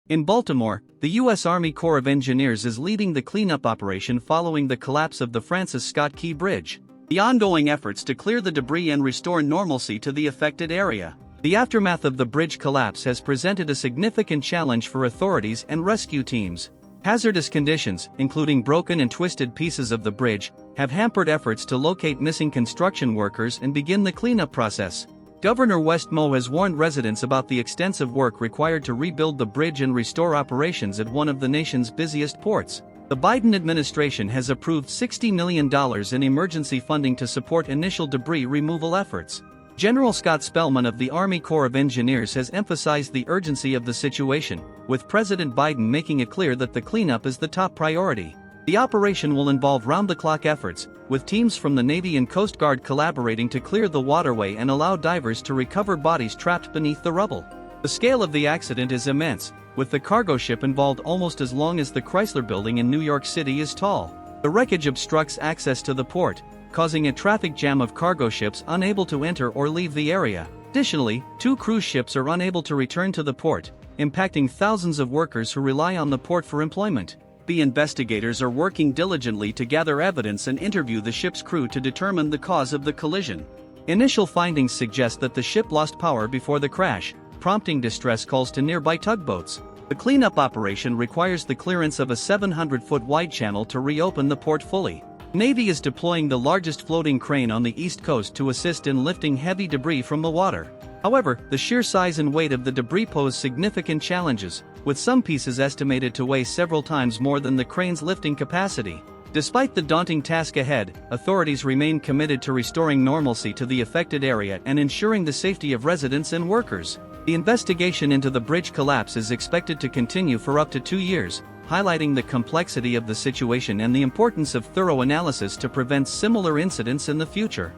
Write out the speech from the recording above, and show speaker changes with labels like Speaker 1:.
Speaker 1: In Baltimore, the U.S. Army Corps of Engineers is leading the cleanup operation following the collapse of the Francis Scott Key Bridge. The ongoing efforts to clear the debris and restore normalcy to the affected area. The aftermath of the bridge collapse has presented a significant challenge for authorities and rescue teams. Hazardous conditions, including broken and twisted pieces of the bridge, have hampered efforts to locate missing construction workers and begin the cleanup process. Governor West Moe has warned residents about the extensive work required to rebuild the bridge and restore operations at one of the nation's busiest ports. The Biden administration has approved $60 million in emergency funding to support initial debris removal efforts. General Scott Spellman of the Army Corps of Engineers has emphasized the urgency of the situation, with President Biden making it clear that the cleanup is the top priority. The operation will involve round-the-clock efforts, with teams from the Navy and Coast Guard collaborating to clear the waterway and allow divers to recover bodies trapped beneath the rubble. The scale of the accident is immense, with the cargo ship involved almost as long as the Chrysler Building in New York City is tall. The wreckage obstructs access to the port, causing a traffic jam of cargo ships unable to enter or leave the area. Additionally, 2 cruise ships are unable to return to the port, impacting thousands of workers who rely on the port for employment. The investigators are working diligently to gather evidence and interview the ship's crew to determine the cause of the collision. Initial findings suggest that the ship lost power before the crash, prompting distress calls to nearby tugboats. The cleanup operation requires the clearance of a 700-foot wide channel to reopen the port fully. Navy is deploying the largest floating crane on the East Coast to assist in lifting heavy debris from the water. However, the sheer size and weight of the debris pose significant challenges, with some pieces estimated to weigh several times more than the crane's lifting capacity. Despite the daunting task ahead, authorities remain committed to restoring normalcy to the affected area and ensuring the safety of residents and workers. The investigation into the bridge collapse is expected to continue for up to 2 years, highlighting the complexity of the situation and the importance of thorough analysis to prevent similar incidents in the future.